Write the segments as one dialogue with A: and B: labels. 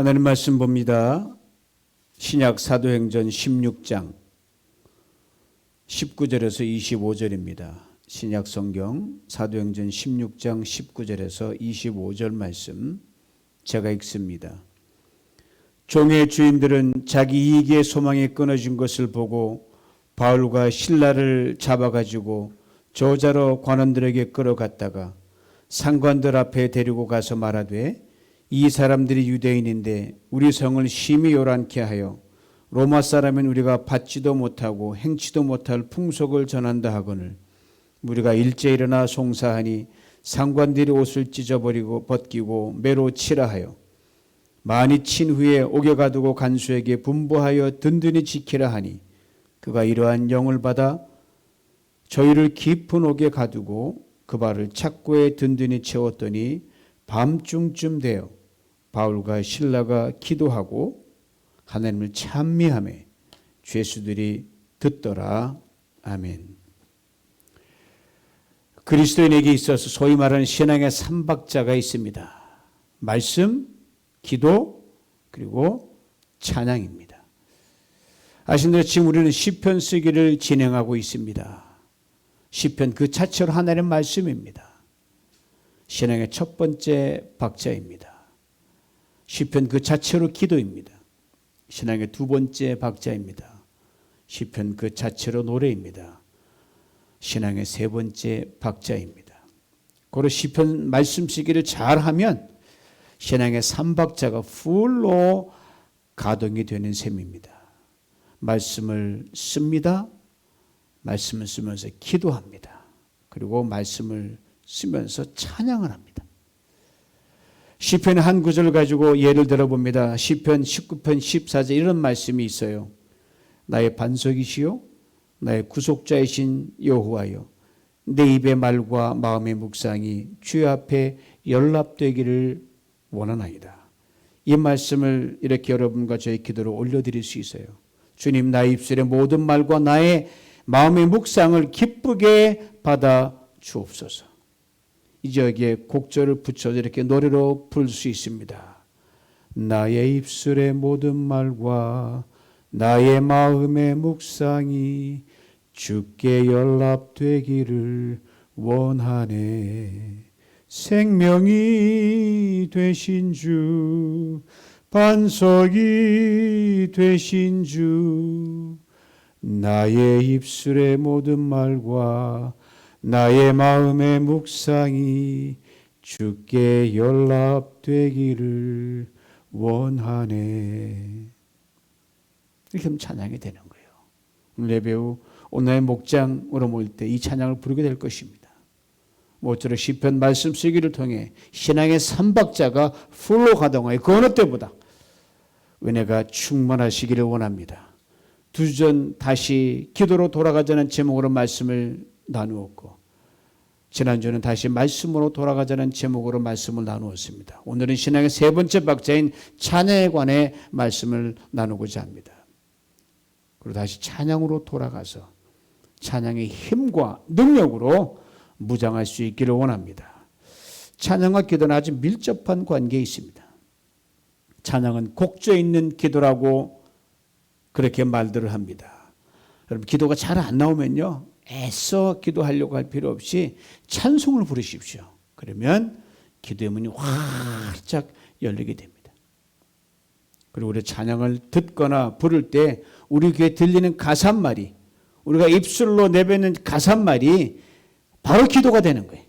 A: 하나님 말씀 봅니다. 신약 사도행전 16장 19절에서 25절입니다. 신약 성경 사도행전 16장 19절에서 25절 말씀 제가 읽습니다. 종의 주인들은 자기 이익의 소망이 끊어진 것을 보고 바울과 실라를 잡아가지고 저자로 관원들에게 끌어갔다가 상관들 앞에 데리고 가서 말하되 이 사람들이 유대인인데 우리 성을 심히 요란케 하여 로마 사람은 우리가 받지도 못하고 행치도 못할 풍속을 전한다 하거늘 우리가 일제 일어나 송사하니 상관들이 옷을 찢어버리고 벗기고 매로 치라 하여 많이 친 후에 옥에 가두고 간수에게 분부하여 든든히 지키라 하니 그가 이러한 영을 받아 저희를 깊은 옥에 가두고 그 발을 착고에 든든히 채웠더니 밤중쯤 되어 바울과 실라가 기도하고 하나님을 찬미하며 죄수들이 듣더라. 아멘. 그리스도인에게 있어서 소위 말하는 신앙의 삼박자가 있습니다. 말씀, 기도, 그리고 찬양입니다. 아시는 대로 지금 우리는 시편 쓰기를 진행하고 있습니다. 시편 그 자체로 하나님의 말씀입니다. 신앙의 첫 번째 박자입니다. 시편 그 자체로 기도입니다. 신앙의 두 번째 박자입니다. 시편 그 자체로 노래입니다. 신앙의 세 번째 박자입니다. 고로 시편 말씀 쓰기를 잘하면 신앙의 삼박자가 풀로 가동이 되는 셈입니다. 말씀을 씁니다. 말씀을 쓰면서 기도합니다. 그리고 말씀을 쓰면서 찬양을 합니다. 시편의 한 구절을 가지고 예를 들어봅니다. 시편 19편 14절 이런 말씀이 있어요. 나의 반석이시요 나의 구속자이신 여호와여 내 입의 말과 마음의 묵상이 주의 앞에 연락되기를 원하나이다. 이 말씀을 이렇게 여러분과 저희 기도로 올려드릴 수 있어요. 주님 나의 입술의 모든 말과 나의 마음의 묵상을 기쁘게 받아 주옵소서. 이제 여기에 곡절을 붙여서 이렇게 노래로 부를 수 있습니다. 나의 입술의 모든 말과 나의 마음의 묵상이 주께 연락되기를 원하네. 생명이 되신 주, 반석이 되신 주, 나의 입술의 모든 말과 나의 마음의 묵상이 주께 연락되기를 원하네. 이렇게 하면 찬양이 되는 거예요. 오늘 예배 후 오늘의 목장으로 모일 때 이 찬양을 부르게 될 것입니다. 모쪼록 시편 말씀 쓰기를 통해 신앙의 삼박자가 풀로 가동하여 그 어느 때보다 은혜가 충만하시기를 원합니다. 두 주 전 다시 기도로 돌아가자는 제목으로 말씀을 나누었고 지난주는 다시 말씀으로 돌아가자는 제목으로 말씀을 나누었습니다. 오늘은 신앙의 세 번째 박자인 찬양에 관해 말씀을 나누고자 합니다. 그리고 다시 찬양으로 돌아가서 찬양의 힘과 능력으로 무장할 수 있기를 원합니다. 찬양과 기도는 아주 밀접한 관계에 있습니다. 찬양은 곡조에 있는 기도라고 그렇게 말들을 합니다. 여러분 기도가 잘 안 나오면요 애써 기도하려고 할 필요 없이 찬송을 부르십시오. 그러면 기도의 문이 활짝 열리게 됩니다. 그리고 우리 찬양을 듣거나 부를 때 우리 귀에 들리는 가사말이 우리가 입술로 내뱉는 가사말이 바로 기도가 되는 거예요.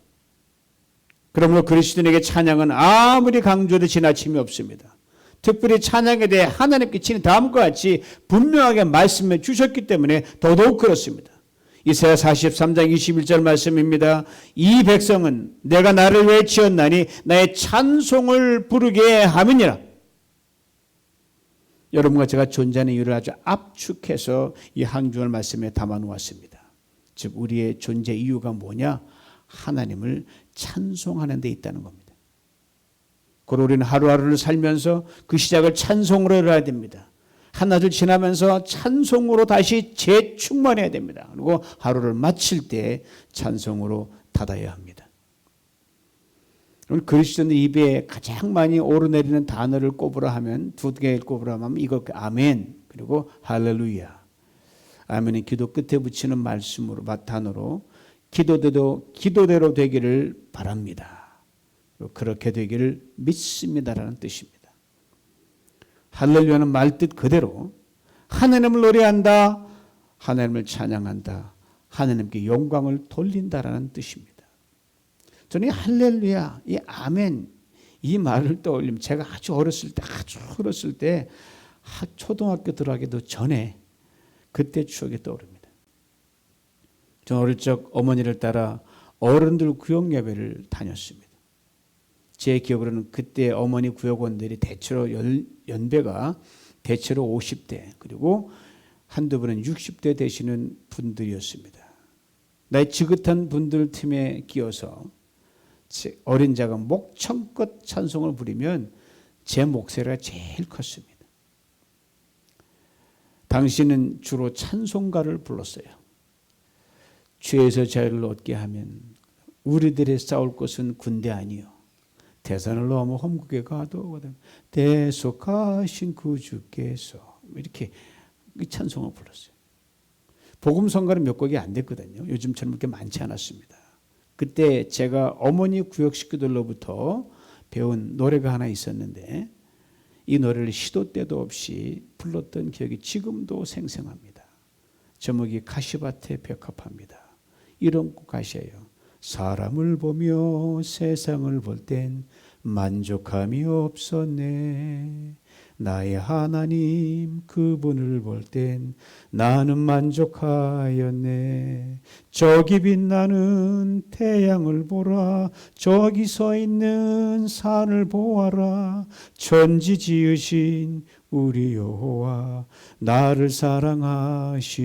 A: 그러므로 그리스도인에게 찬양은 아무리 강조해도 지나침이 없습니다. 특별히 찬양에 대해 하나님께 치는 다음과 같이 분명하게 말씀해 주셨기 때문에 더더욱 그렇습니다. 이사야 43장 21절 말씀입니다. 이 백성은 내가 나를 왜 지었나니 나의 찬송을 부르게 함이니라. 여러분과 제가 존재하는 이유를 아주 압축해서 이 한중을 말씀에 담아 놓았습니다. 즉 우리의 존재 이유가 뭐냐? 하나님을 찬송하는 데 있다는 겁니다. 그리고 우리는 하루하루를 살면서 그 시작을 찬송으로 해야 됩니다. 하나둘 지나면서 찬송으로 다시 재충만해야 됩니다. 그리고 하루를 마칠 때 찬송으로 닫아야 합니다. 그리스도인들 입에 가장 많이 오르내리는 단어를 꼽으라 하면, 두 개를 꼽으라 하면 이거 아멘, 그리고 할렐루야. 아멘은 기도 끝에 붙이는 말씀으로, 단어로 기도대로 되기를 바랍니다. 그렇게 되기를 믿습니다라는 뜻입니다. 할렐루야는 말뜻 그대로 하나님을 노래한다, 하나님을 찬양한다, 하나님께 영광을 돌린다라는 뜻입니다. 저는 이 할렐루야, 이 아멘, 이 말을 떠올리면 제가 아주 어렸을 때 초등학교 들어가기도 전에 그때 추억이 떠오릅니다. 저는 어릴 적 어머니를 따라 어른들 구역 예배를 다녔습니다. 제 기억으로는 그때 어머니 구역원들이 대체로 연배가 대체로 50대, 그리고 한두 분은 60대 되시는 분들이었습니다. 나이 지긋한 분들 틈에 끼어서 어린 자가 목청껏 찬송을 부리면 제 목소리가 제일 컸습니다. 당시는 주로 찬송가를 불렀어요. 죄에서 자유를 얻게 하면 우리들의 싸울 것은 군대 아니요, 대산을 넘어 험국에 가도 대속하신 구주께서, 이렇게 찬송을 불렀어요. 복음성가는 몇 곡이 안 됐거든요. 요즘처럼 그렇게 많지 않았습니다. 그때 제가 어머니 구역 식구들로부터 배운 노래가 하나 있었는데, 이 노래를 시도 때도 없이 불렀던 기억이 지금도 생생합니다. 제목이 가시밭에 백합합니다. 이런 가시예요. 사람을 보며 세상을 볼 땐 만족함이 없었네. 나의 하나님 그분을 볼 땐 나는 만족하였네. 저기 빛나는 태양을 보라. 저기 서 있는 산을 보아라. 천지 지으신 우리 여호와 나를 사랑하시니.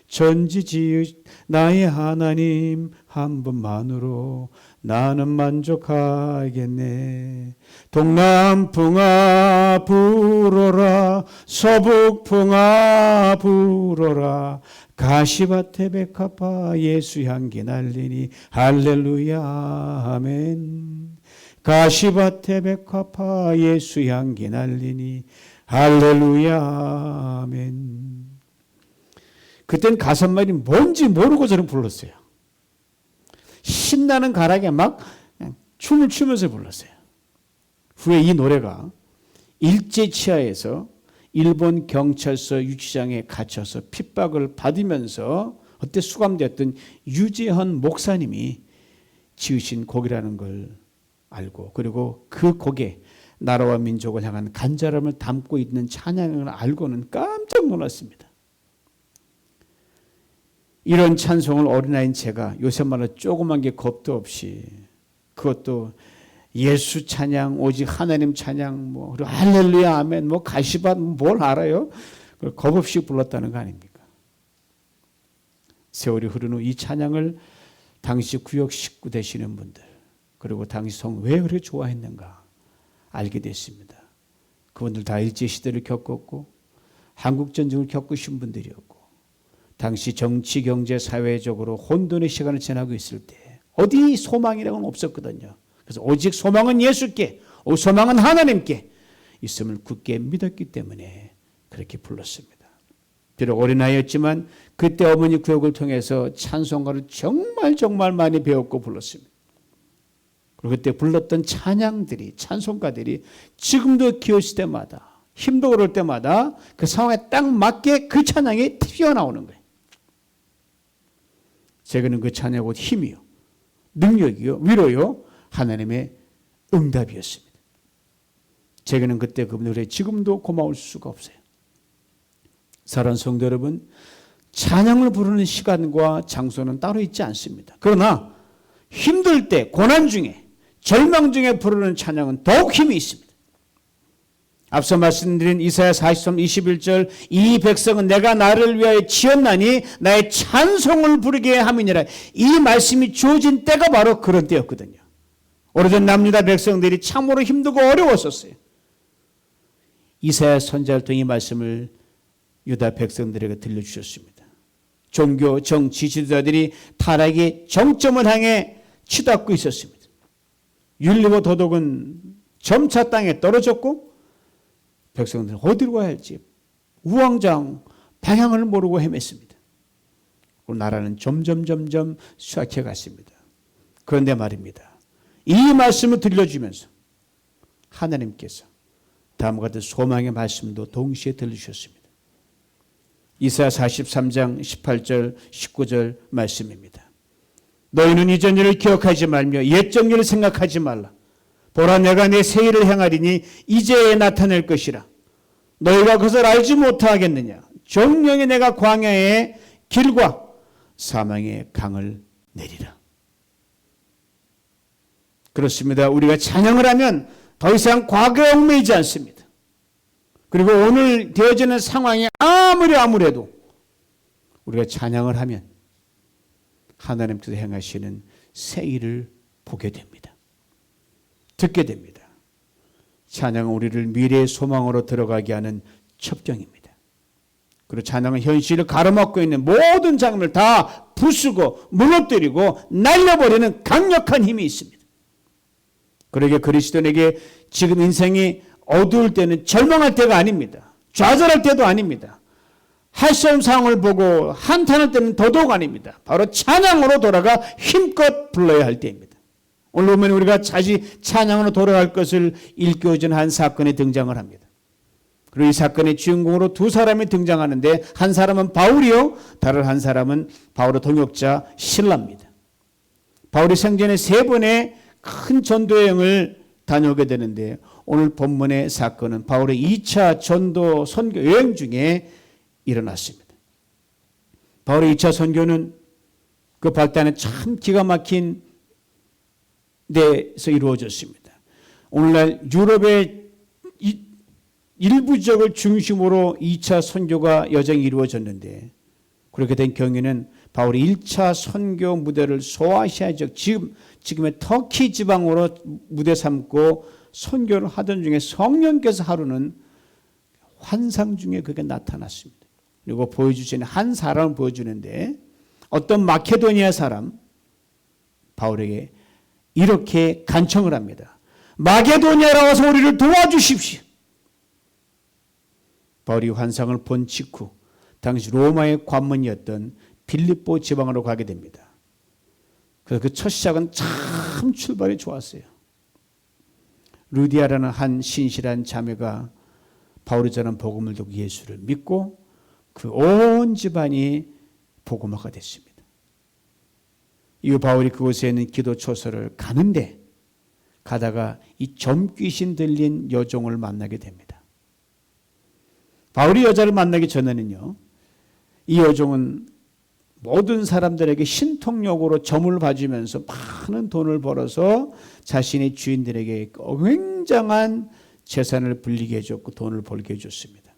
A: 천지 지으신 나의 하나님 한 분만으로 나는 만족하겠네. 동남풍아 불어라. 서북풍아 불어라. 가시밭에 백합화 예수 향기 날리니 할렐루야 아멘. 가시밭에 백합화 예수 향기 날리니 할렐루야 아멘. 그땐 가사말이 뭔지 모르고 저는 불렀어요. 신나는 가락에 막 그냥 춤을 추면서 불렀어요. 후에 이 노래가 일제치하에서 일본 경찰서 유치장에 갇혀서 핍박을 받으면서 그때 수감되었던 유재헌 목사님이 지으신 곡이라는 걸 알고, 그리고 그 곡에 나라와 민족을 향한 간절함을 담고 있는 찬양을 알고는 깜짝 놀랐습니다. 이런 찬송을 어린아이인 제가 요새 말로 조그만 게 겁도 없이, 그것도 예수 찬양, 오직 하나님 찬양, 그리고 할렐루야 아멘, 가시밭 뭘 알아요? 그걸 겁 없이 불렀다는 거 아닙니까? 세월이 흐른 후 이 찬양을 당시 구역 식구 되시는 분들, 그리고 당시 성 왜 그렇게 좋아했는가 알게 됐습니다. 그분들 다 일제시대를 겪었고 한국전쟁을 겪으신 분들이었고, 당시 정치, 경제, 사회적으로 혼돈의 시간을 지나고 있을 때 어디 소망이라고는 없었거든요. 그래서 오직 소망은 예수께, 소망은 하나님께 있음을 굳게 믿었기 때문에 그렇게 불렀습니다. 비록 어린아이였지만 그때 어머니 구역을 통해서 찬송가를 정말 많이 배웠고 불렀습니다. 그리고 그때 불렀던 찬양들이, 찬송가들이 지금도 기어질 때마다, 힘도 오를 때마다 그 상황에 딱 맞게 그 찬양이 튀어나오는 거예요. 제게는 그 찬양이 곧 힘이요, 능력이요, 위로요, 하나님의 응답이었습니다. 제게는 그때 그 노래 지금도 고마울 수가 없어요. 사랑하는 성도 여러분, 찬양을 부르는 시간과 장소는 따로 있지 않습니다. 그러나 힘들 때, 고난 중에, 절망 중에 부르는 찬양은 더욱 힘이 있습니다. 앞서 말씀드린 이사야 43, 21절, 이 백성은 내가 나를 위하여 지었나니 나의 찬송을 부르게 함이니라. 이 말씀이 주어진 때가 바로 그런 때였거든요. 오래전 남유다 백성들이 참으로 힘들고 어려웠었어요. 이사야 선지자를 통해 이 말씀을 유다 백성들에게 들려주셨습니다. 종교, 정치 지도자들이 타락의 정점을 향해 치닫고 있었습니다. 윤리와 도덕은 점차 땅에 떨어졌고 백성들은 어디로 가야 할지 우왕좌왕 방향을 모르고 헤맸습니다. 나라는 점점 쇠약해 갔습니다. 그런데 말입니다. 이 말씀을 들려주면서 하나님께서 다음과 같은 소망의 말씀도 동시에 들려주셨습니다. 이사야 43장 18절 19절 말씀입니다. 너희는 이전 일을 기억하지 말며 옛적 일을 생각하지 말라. 보라, 내가 내 새 일을 행하리니 이제 나타낼 것이라. 너희가 그것을 알지 못하겠느냐. 정령이 내가 광야의 길과 사망의 강을 내리라. 그렇습니다. 우리가 찬양을 하면 더 이상 과거에 얽매이지 않습니다. 그리고 오늘 되어지는 상황이 아무래도 우리가 찬양을 하면 하나님께서 행하시는 새 일을 보게 됩니다. 듣게 됩니다. 찬양은 우리를 미래의 소망으로 들어가게 하는 첩경입니다. 그리고 찬양은 현실을 가로막고 있는 모든 장면을 다 부수고 무너뜨리고 날려버리는 강력한 힘이 있습니다. 그러기에 그리스도인에게 지금 인생이 어두울 때는 절망할 때가 아닙니다. 좌절할 때도 아닙니다. 할 수 없는 상황을 보고 한탄할 때는 더더욱 아닙니다. 바로 찬양으로 돌아가 힘껏 불러야 할 때입니다. 오늘 보면 우리가 다시 찬양으로 돌아갈 것을 일깨워준 한 사건이 등장을 합니다. 그리고 이 사건의 주인공으로 두 사람이 등장하는데 한 사람은 바울이요, 다른 한 사람은 바울의 동역자 실라입니다. 바울이 생전에 3번의 큰 전도여행을 다녀오게 되는데 오늘 본문의 사건은 바울의 2차 전도 선교 여행 중에 일어났습니다. 바울의 2차 선교는 그 발단에 참 기가 막힌 데서 이루어졌습니다. 오늘날 유럽의 일부 지역을 중심으로 2차 선교가 여정이 이루어졌는데 그렇게 된 경우에는 바울이 1차 선교 무대를 소아시아 지역, 지금의 터키 지방으로 무대 삼고 선교를 하던 중에 성령께서 하루는 환상 중에 그게 나타났습니다. 그리고 보여주시는 한 사람을 보여주는데 어떤 마케도니아 사람 바울에게 이렇게 간청을 합니다. 마게도니아로 와서 우리를 도와주십시오. 바울이 환상을 본 직후 당시 로마의 관문이었던 빌립보 지방으로 가게 됩니다. 그래서 그 첫 시작은 참 출발이 좋았어요. 루디아라는 한 신실한 자매가 바울이 전한 복음을 듣고 예수를 믿고 그 온 집안이 복음화가 됐습니다. 이후 바울이 그곳에 있는 기도 초소를 가는데 가다가 이 점귀신 들린 여종을 만나게 됩니다. 바울이 여자를 만나기 전에는요, 이 여종은 모든 사람들에게 신통력으로 점을 봐주면서 많은 돈을 벌어서 자신의 주인들에게 굉장한 재산을 불리게 해줬고 돈을 벌게 해줬습니다.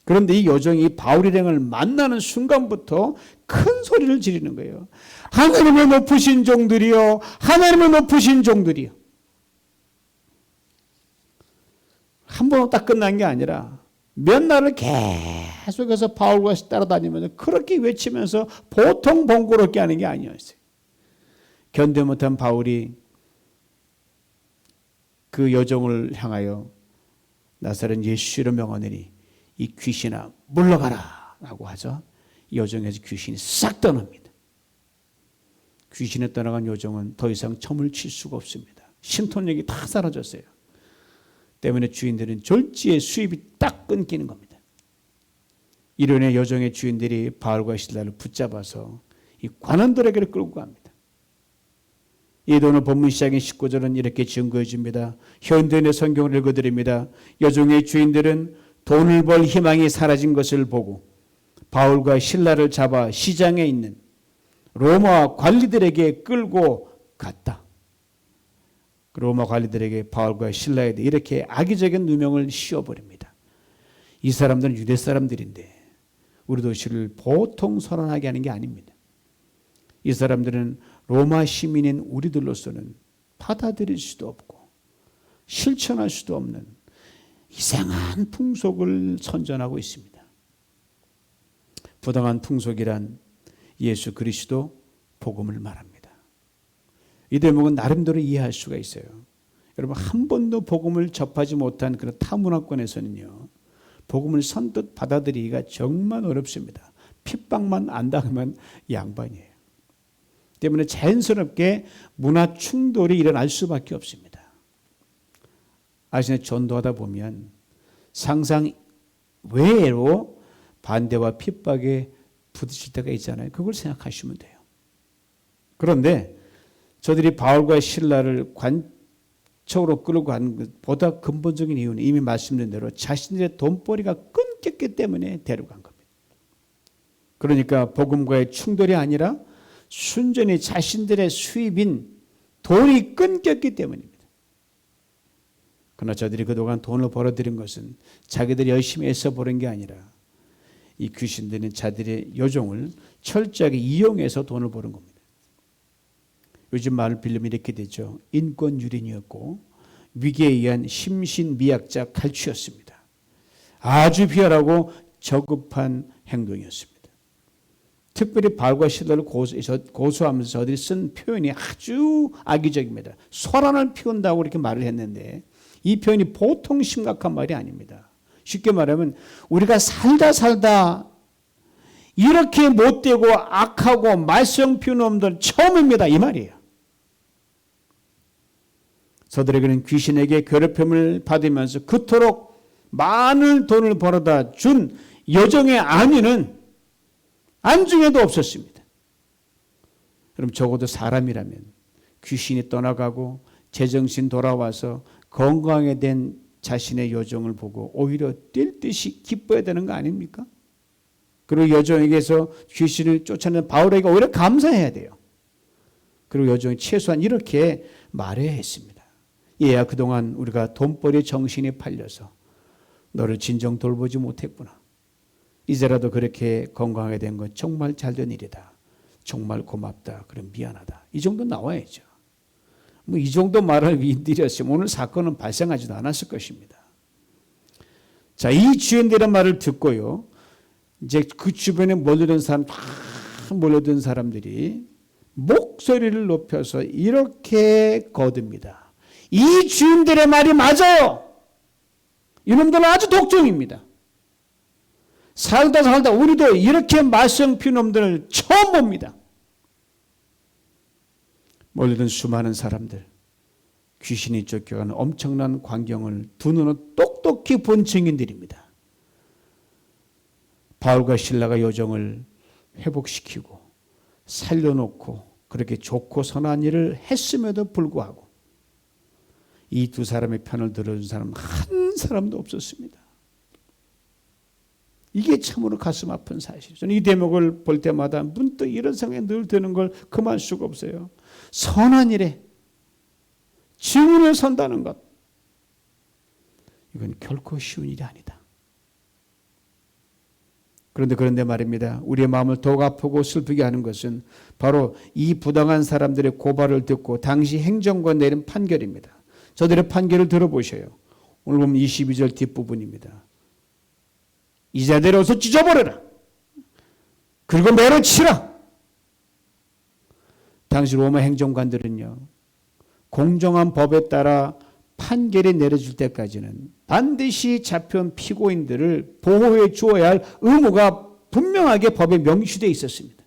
A: 그런데 이 여종이 바울 일행을 만나는 순간부터 큰 소리를 지르는 거예요. 하나님의 높으신 종들이요, 하나님의 높으신 종들이요. 한 번 딱 끝난 게 아니라 몇 날을 계속해서 바울과 따라다니면서 그렇게 외치면서 보통 번거롭게 하는 게 아니었어요. 견뎌 못한 바울이 그 여종을 향하여 나사렛 예수로 명하노니 이 귀신아 물러가라 라고 하죠. 이 여종에서 귀신이 싹 떠납니다. 귀신에 떠나간 여종은 더 이상 점을 칠 수가 없습니다. 신통력이 다 사라졌어요. 때문에 주인들은 졸지에 수입이 딱 끊기는 겁니다. 이련의 여종의 주인들이 바울과 실라를 붙잡아서 이 관원들에게로 끌고 갑니다. 이 오늘 본문 시작인 19절은 이렇게 증거해 줍니다. 현대인의 성경을 읽어드립니다. 여종의 주인들은 돈을 벌 희망이 사라진 것을 보고 바울과 실라를 잡아 시장에 있는 로마 관리들에게 끌고 갔다. 로마 관리들에게 바울과 실라에 대해 이렇게 악의적인 누명을 씌워버립니다. 이 사람들은 유대 사람들인데 우리 도시를 보통 선언하게 하는 게 아닙니다. 이 사람들은 로마 시민인 우리들로서는 받아들일 수도 없고 실천할 수도 없는 이상한 풍속을 선전하고 있습니다. 부당한 풍속이란 예수 그리스도 복음을 말합니다. 이 대목은 나름대로 이해할 수가 있어요. 여러분 한 번도 복음을 접하지 못한 그런 타문화권에서는요. 복음을 선뜻 받아들이기가 정말 어렵습니다. 핍박만 안 당하면 양반이에요. 때문에 자연스럽게 문화 충돌이 일어날 수밖에 없습니다. 아시네 전도하다 보면 상상 외로 반대와 핍박에 부딪힐 때가 있잖아요. 그걸 생각하시면 돼요. 그런데 저들이 바울과 실라를 관청으로 끌고 가는 것보다 근본적인 이유는 이미 말씀드린 대로 자신들의 돈벌이가 끊겼기 때문에 데려간 겁니다. 그러니까 복음과의 충돌이 아니라 순전히 자신들의 수입인 돈이 끊겼기 때문입니다. 그러나 저들이 그동안 돈을 벌어들인 것은 자기들이 열심히 애써 버는 게 아니라 이 귀신들은 자들의 요종을 철저하게 이용해서 돈을 버는 겁니다. 요즘 말을 빌리면 이렇게 되죠. 인권유린이었고 위기에 의한 심신미약자 갈취였습니다. 아주 비열하고 저급한 행동이었습니다. 특별히 바울과 실라를 고소하면서 저들이 쓴 표현이 아주 악의적입니다. 소란을 피운다고 이렇게 말을 했는데 이 표현이 보통 심각한 말이 아닙니다. 쉽게 말하면 우리가 살다 이렇게 못되고 악하고 말썽 피우는 놈들 처음입니다. 이 말이에요. 저들에게는 귀신에게 괴롭힘을 받으면서 그토록 많은 돈을 벌어다 준 여정의 안위는 안중에도 없었습니다. 그럼 적어도 사람이라면 귀신이 떠나가고 제정신 돌아와서 건강하게 된 자신의 여정을 보고 오히려 뛸 듯이 기뻐야 되는 거 아닙니까? 그리고 여정에게서 귀신을 쫓아내는 바울에게 오히려 감사해야 돼요. 그리고 여정이 최소한 이렇게 말해야 했습니다. 얘야 그동안 우리가 돈벌이에 정신이 팔려서 너를 진정 돌보지 못했구나. 이제라도 그렇게 건강하게 된 건 정말 잘된 일이다. 정말 고맙다. 그럼 미안하다. 이 정도 나와야죠. 뭐 이 정도 말을 위인들이었으면 오늘 사건은 발생하지도 않았을 것입니다. 자, 이 주인들의 말을 듣고요. 이제 그 주변에 몰려든 사람들이 목소리를 높여서 이렇게 거듭니다. 이 주인들의 말이 맞아요. 이놈들은 아주 독종입니다. 살다 우리도 이렇게 말썽 피우는 놈들을 처음 봅니다. 몰려든 수많은 사람들, 귀신이 쫓겨가는 엄청난 광경을 두 눈으로 똑똑히 본 증인들입니다. 바울과 실라가 여정을 회복시키고 살려놓고 그렇게 좋고 선한 일을 했음에도 불구하고 이 두 사람의 편을 들어준 사람 한 사람도 없었습니다. 이게 참으로 가슴 아픈 사실이죠. 저는 이 대목을 볼 때마다 문득 이런 생각이 늘 드는 걸 금할 수가 없어요. 선한 일에 증인을 선다는 것, 이건 결코 쉬운 일이 아니다. 그런데 말입니다. 우리의 마음을 더욱 아프고 슬프게 하는 것은 바로 이 부당한 사람들의 고발을 듣고 당시 행정관 내린 판결입니다. 저들의 판결을 들어보셔요. 오늘 보면 22절 뒷부분입니다. 이 자들을 어서 찢어버려라. 그리고 매로 치라. 당시 로마 행정관들은요, 공정한 법에 따라 판결이 내려질 때까지는 반드시 잡혀온 피고인들을 보호해 주어야 할 의무가 분명하게 법에 명시되어 있었습니다.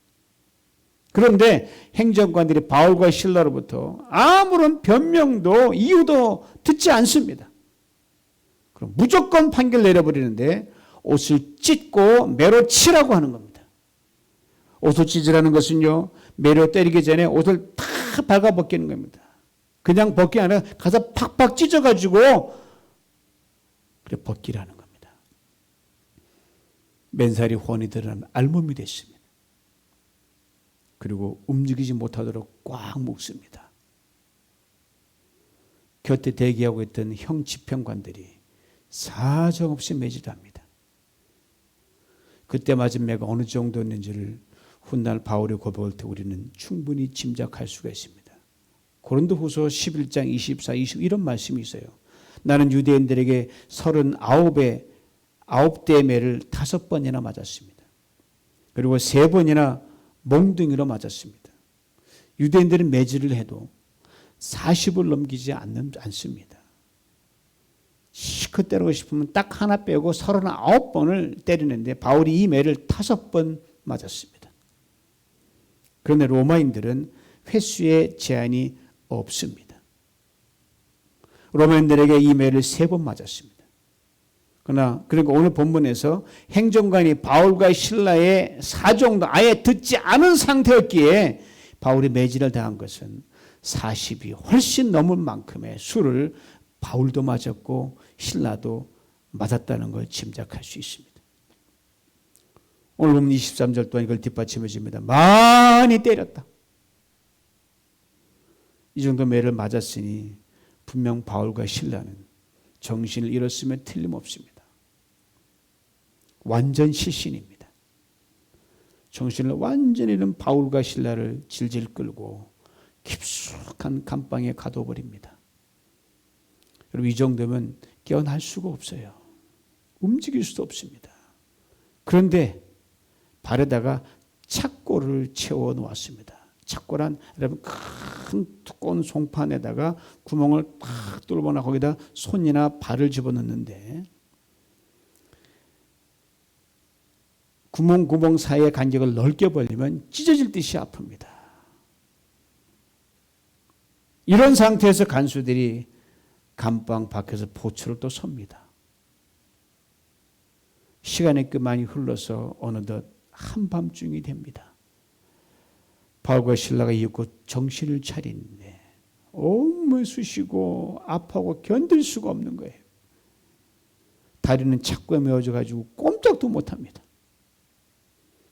A: 그런데 행정관들이 바울과 실라로부터 아무런 변명도 이유도 듣지 않습니다. 그럼 무조건 판결 내려버리는데 옷을 찢고 매로 치라고 하는 겁니다. 옷을 찢으라는 것은요, 매로 때리기 전에 옷을 다 발가 벗기는 겁니다. 그냥 벗기 아니라 가서 팍팍 찢어가지고 그래 벗기라는 겁니다. 맨살이 혼이 드러나면 알몸이 됐습니다. 그리고 움직이지 못하도록 꽉 묶습니다. 곁에 대기하고 있던 형 집행관들이 사정없이 매질합니다. 그때 맞은 매가 어느 정도였는지를 훗날 바울의 고백을 때 우리는 충분히 짐작할 수가 있습니다. 고린도후서 11장 24, 20 이런 말씀이 있어요. 나는 유대인들에게 39대 매를 5번이나 맞았습니다. 그리고 3번이나 몽둥이로 맞았습니다. 유대인들은 매질을 해도 40을 넘기지 않습니다. 실컷 때리고 싶으면 딱 하나 빼고 39번을 때리는데 바울이 이 매를 5번 맞았습니다. 그런데 로마인들은 횟수에 제한이 없습니다. 로마인들에게 이 매를 3번 맞았습니다. 그러니까 오늘 본문에서 행정관이 바울과 실라의 사정도 아예 듣지 않은 상태였기에 바울이 매질을 당한 것은 40이 훨씬 넘을 만큼의 수를 바울도 맞았고 실라도 맞았다는 걸 짐작할 수 있습니다. 오늘 보면 23절 또한 이걸 뒷받침해 줍니다. 많이 때렸다. 이 정도 매를 맞았으니 분명 바울과 실라는 정신을 잃었으면 틀림없습니다. 완전 실신입니다. 정신을 완전히 잃은 바울과 실라를 질질 끌고 깊숙한 감방에 가둬버립니다. 여러분, 이 정도면 깨어날 수가 없어요. 움직일 수도 없습니다. 그런데 발에다가 착고를 채워 놓았습니다. 착고란 여러분 큰 두꺼운 송판에다가 구멍을 팍 뚫거나 거기다 손이나 발을 집어넣는데 구멍 사이의 간격을 넓게 벌리면 찢어질 듯이 아픕니다. 이런 상태에서 간수들이 감방 밖에서 보초를 또 섭니다. 시간이 꽤 많이 흘러서 어느덧 한밤중이 됩니다. 바울과 실라가 이윽고 정신을 차리는데 온몸 쑤시고 아파하고 견딜 수가 없는 거예요. 다리는 착고에 메어져 가지고 꼼짝도 못합니다.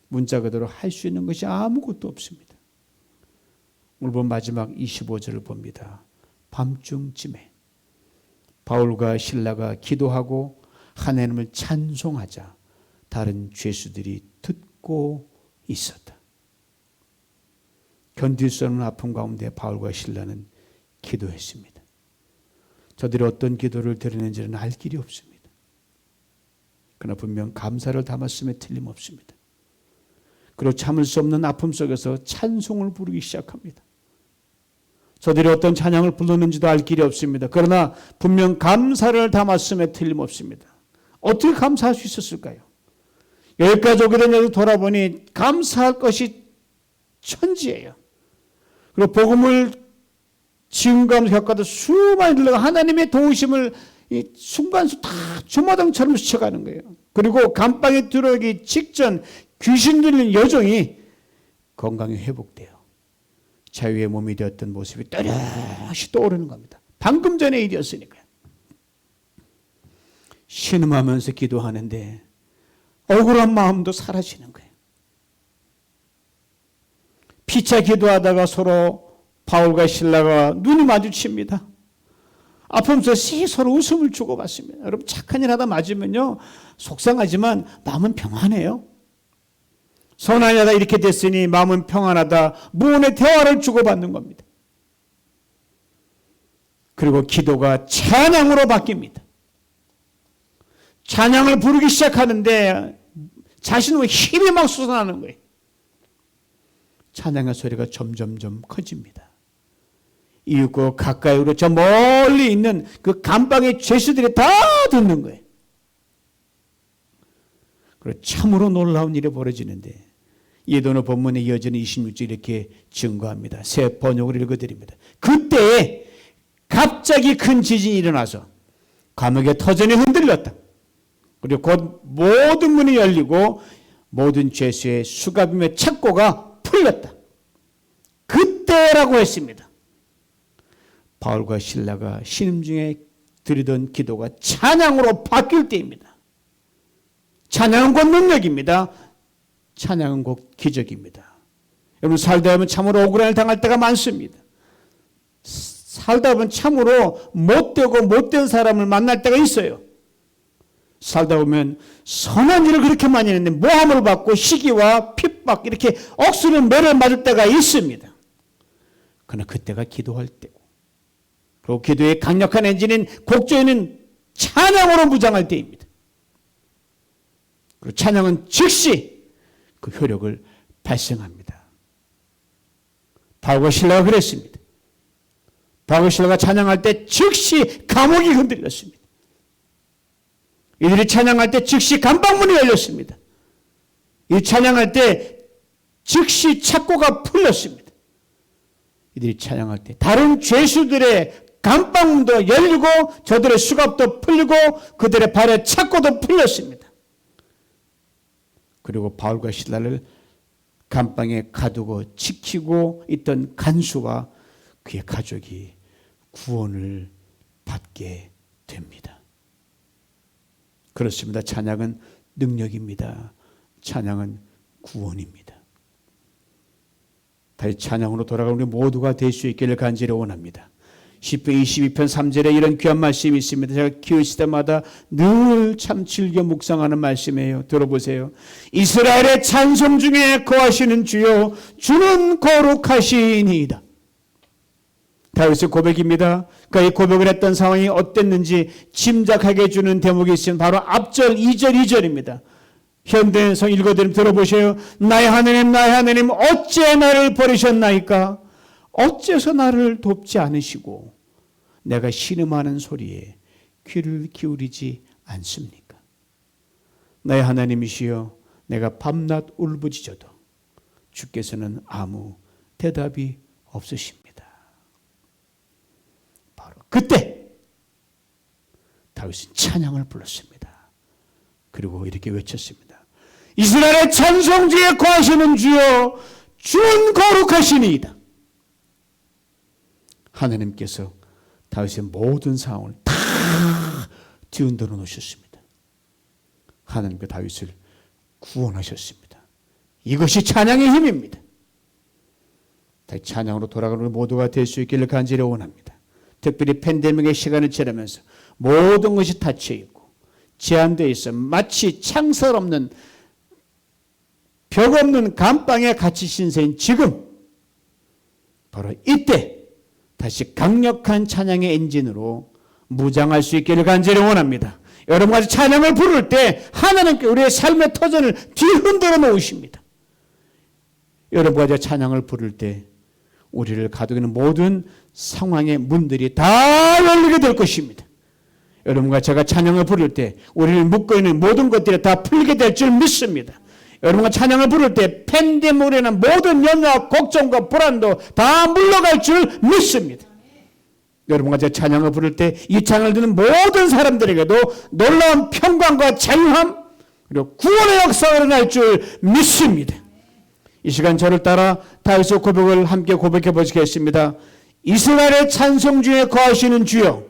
A: 문자 그대로 할 수 있는 것이 아무것도 없습니다. 오늘 본 마지막 25절을 봅니다. 밤중쯤에 바울과 실라가 기도하고 하나님을 찬송하자 다른 죄수들이 듣고 있었다. 견딜 수 없는 아픔 가운데 바울과 실라는 기도했습니다. 저들이 어떤 기도를 드리는지는 알 길이 없습니다. 그러나 분명 감사를 담았음에 틀림없습니다. 그리고 참을 수 없는 아픔 속에서 찬송을 부르기 시작합니다. 저들이 어떤 찬양을 불렀는지도 알 길이 없습니다. 그러나 분명 감사를 담았음에 틀림없습니다. 어떻게 감사할 수 있었을까요? 여기까지 오게 된 여기 돌아보니 감사할 것이 천지예요. 그리고 복음을 지음감을 겪어도 수많이 들러가 하나님의 도우심을 이 순간수 다 조마당처럼 스쳐가는 거예요. 그리고 감방에 들어오기 직전 귀신 들린 여종이 건강이 회복돼요. 자유의 몸이 되었던 모습이 또렷이 떠오르는 겁니다. 방금 전의 일이었으니까요. 신음하면서 기도하는데 억울한 마음도 사라지는 거예요. 피차 기도하다가 서로 바울과 실라가 눈이 마주칩니다. 아픔에서 서로 웃음을 주고받습니다. 여러분, 착한 일 하다 맞으면요 속상하지만 마음은 평안해요. 선한 일 하다 이렇게 됐으니 마음은 평안하다. 무언의 대화를 주고받는 겁니다. 그리고 기도가 찬양으로 바뀝니다. 찬양을 부르기 시작하는데 자신의 힘이 막 솟아나는 거예요. 찬양의 소리가 점점점 커집니다. 이윽고 가까이로 저 멀리 있는 그 감방의 죄수들이 다 듣는 거예요. 그리고 참으로 놀라운 일이 벌어지는데 이도는 본문에 이어지는 26절 이렇게 증거합니다. 새 번역을 읽어드립니다. 그때 갑자기 큰 지진이 일어나서 감옥의 터전이 흔들렸다. 그리고 곧 모든 문이 열리고 모든 죄수의 수갑이며 착고가 풀렸다. 그때라고 했습니다. 바울과 실라가 신음 중에 드리던 기도가 찬양으로 바뀔 때입니다. 찬양은 곧 능력입니다. 찬양은 곧 기적입니다. 여러분, 살다 보면 참으로 억울함을 당할 때가 많습니다. 살다 보면 참으로 못되고 못된 사람을 만날 때가 있어요. 살다 보면 선한 일을 그렇게 많이 했는데 모함을 받고 시기와 핍박 이렇게 억수로 매를 맞을 때가 있습니다. 그러나 그때가 기도할 때고 그리고 기도의 강력한 엔진인 곡조에는 찬양으로 무장할 때입니다. 그리고 찬양은 즉시 그 효력을 발생합니다. 바울과 실라가 그랬습니다. 바울과 찬양할 때 즉시 감옥이 흔들렸습니다. 이들이 찬양할 때 즉시 감방문이 열렸습니다. 이 찬양할 때 즉시 착고가 풀렸습니다. 이들이 찬양할 때 다른 죄수들의 감방문도 열리고 저들의 수갑도 풀리고 그들의 발에 착고도 풀렸습니다. 그리고 바울과 실라를 감방에 가두고 지키고 있던 간수와 그의 가족이 구원을 받게 됩니다. 그렇습니다. 찬양은 능력입니다. 찬양은 구원입니다. 다시 찬양으로 돌아가는 우리 모두가 될 수 있기를 간절히 원합니다. 시편 22편 3절에 이런 귀한 말씀이 있습니다. 제가 키우실 때마다 늘 참 즐겨 묵상하는 말씀이에요. 들어보세요. 이스라엘의 찬송 중에 거하시는 주여 주는 거룩하시니이다. 다윗의 고백입니다. 그가 이 고백을 했던 상황이 어땠는지 짐작하게 해주는 대목이 있으면 바로 앞절 2절 2절입니다. 현대에서 읽어드리면 들어보세요. 나의 하나님 어찌 나를 버리셨나이까? 어째서 나를 돕지 않으시고 내가 신음하는 소리에 귀를 기울이지 않습니까? 나의 하나님이시여 내가 밤낮 울부짖어도 주께서는 아무 대답이 없으십니다. 바로 그때 다윗은 찬양을 불렀습니다. 그리고 이렇게 외쳤습니다. 이스라엘의 찬송지에 거하시는 주여 주는 거룩하시니이다. 하나님께서 다윗의 모든 상황을 다 뒤흔들어 놓으셨습니다. 하나님께 다윗을 구원하셨습니다. 이것이 찬양의 힘입니다. 다시 찬양으로 돌아가는 우리 모두가 될 수 있기를 간절히 원합니다. 특별히 팬데믹의 시간을 지나면서 모든 것이 닫혀 있고 제한되어 있어 마치 창살 없는 벽 없는 감방에 갇히신 세인 지금 바로 이때 다시 강력한 찬양의 엔진으로 무장할 수 있기를 간절히 원합니다. 여러분과 찬양을 부를 때 하나님께 우리의 삶의 터전을 뒤흔들어 놓으십니다. 여러분과 찬양을 부를 때 우리를 가두고 있는 모든 상황의 문들이 다 열리게 될 것입니다. 여러분과 제가 찬양을 부를 때 우리를 묶고 있는 모든 것들이 다 풀리게 될 줄 믿습니다. 여러분과 찬양을 부를 때 팬데믹으로 인한 모든 염려와 걱정과 불안도 다 물러갈 줄 믿습니다. 여러분과 제가 찬양을 부를 때 이 찬양을 듣는 모든 사람들에게도 놀라운 평강과 자유함 그리고 구원의 역사가 일어날 줄 믿습니다. 이 시간 저를 따라 다윗의 고백을 함께 고백해 보시겠습니다. 이스라엘의 찬송 중에 거하시는 주여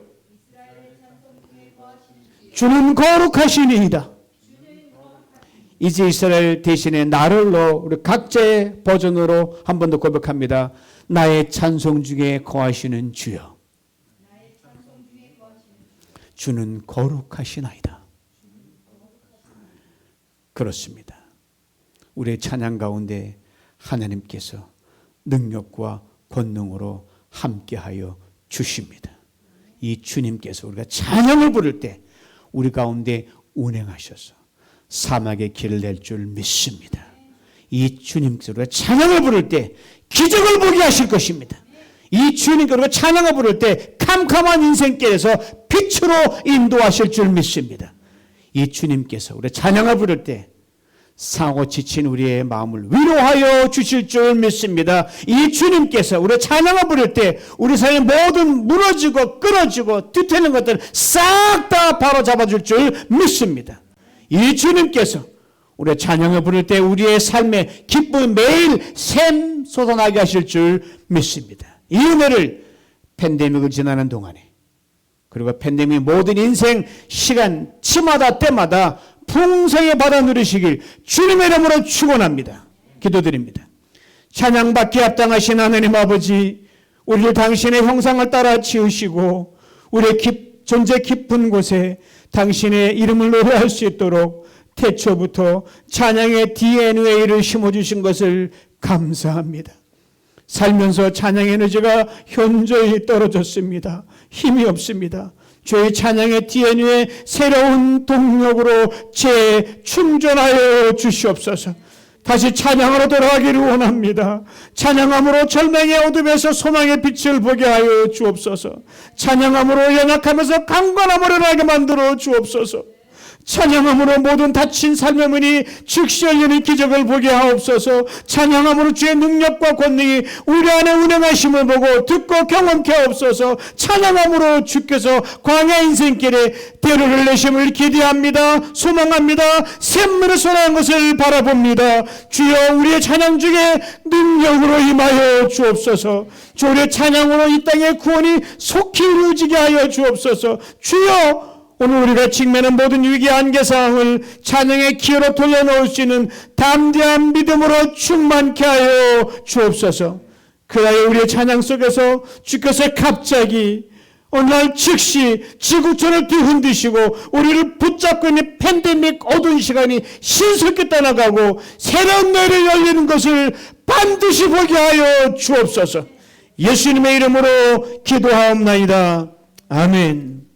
A: 주는 거룩하시니이다. 이제 이스라엘 대신에 나를로 우리 각자의 버전으로 한 번 더 고백합니다. 나의 찬송 중에 거하시는 주여 주는 거룩하시나이다. 그렇습니다. 우리의 찬양 가운데 하나님께서 능력과 권능으로 함께하여 주십니다. 이 주님께서 우리가 찬양을 부를 때 우리 가운데 운행하셔서 사막의 길을 낼 줄 믿습니다. 이 주님께서 우리가 찬양을 부를 때 기적을 보게 하실 것입니다. 이 주님께서 우리가 찬양을 부를 때 캄캄한 인생길에서 빛으로 인도하실 줄 믿습니다. 이 주님께서 우리 찬양을 부를 때 상하고 지친 우리의 마음을 위로하여 주실 줄 믿습니다. 이 주님께서 우리 찬양을 부를 때 우리 삶의 모든 무너지고 끊어지고 뒤태는 것들을 싹 다 바로잡아줄 줄 믿습니다. 이 주님께서 우리 찬양을 부를 때 우리의 삶에 기쁨 매일 샘 솟아나게 하실 줄 믿습니다. 이 은혜를 팬데믹을 지나는 동안에 그리고 팬데믹 모든 인생 시간 치마다 때마다 풍성히 받아 누리시길 주님의 이름으로 축원합니다. 기도드립니다. 찬양받기에 합당하신 하나님 아버지, 우리를 당신의 형상을 따라 지으시고 우리의 존재 깊은 곳에 당신의 이름을 노래할 수 있도록 태초부터 찬양의 DNA를 심어주신 것을 감사합니다. 살면서 찬양의 에너지가 현저히 떨어졌습니다. 힘이 없습니다. 주의 찬양의 DNA 새로운 동력으로 재충전하여 주시옵소서. 다시 찬양으로 돌아가기를 원합니다. 찬양함으로 절망의 어둠에서 소망의 빛을 보게 하여 주옵소서. 찬양함으로 연약하면서 강건함을 하게 만들어 주옵소서. 찬양함으로 모든 닫힌 삶의 문이 즉시 열리는 기적을 보게 하옵소서. 찬양함으로 주의 능력과 권능이 우리 안에 운행하심을 보고 듣고 경험케 하옵소서. 찬양함으로 주께서 광야 인생길에 대로를 내심을 기대합니다. 소망합니다. 샘물을 쏟아낸 것을 바라봅니다. 주여, 우리의 찬양 중에 능력으로 임하여 주옵소서. 주의 찬양으로 이 땅의 구원이 속히 이루어지게 하여 주옵소서. 주여, 오늘 우리가 직면한 모든 위기 안개 상황을 찬양의 기회로 돌려놓을 수 있는 담대한 믿음으로 충만케 하여 주옵소서. 그러하여 우리의 찬양 속에서 주께서 갑자기 어느 날 즉시 지구촌을 뒤흔드시고 우리를 붙잡고 있는 팬데믹 어두운 시간이 신속히 떠나가고 새로운 날이 열리는 것을 반드시 보게 하여 주옵소서. 예수님의 이름으로 기도하옵나이다. 아멘.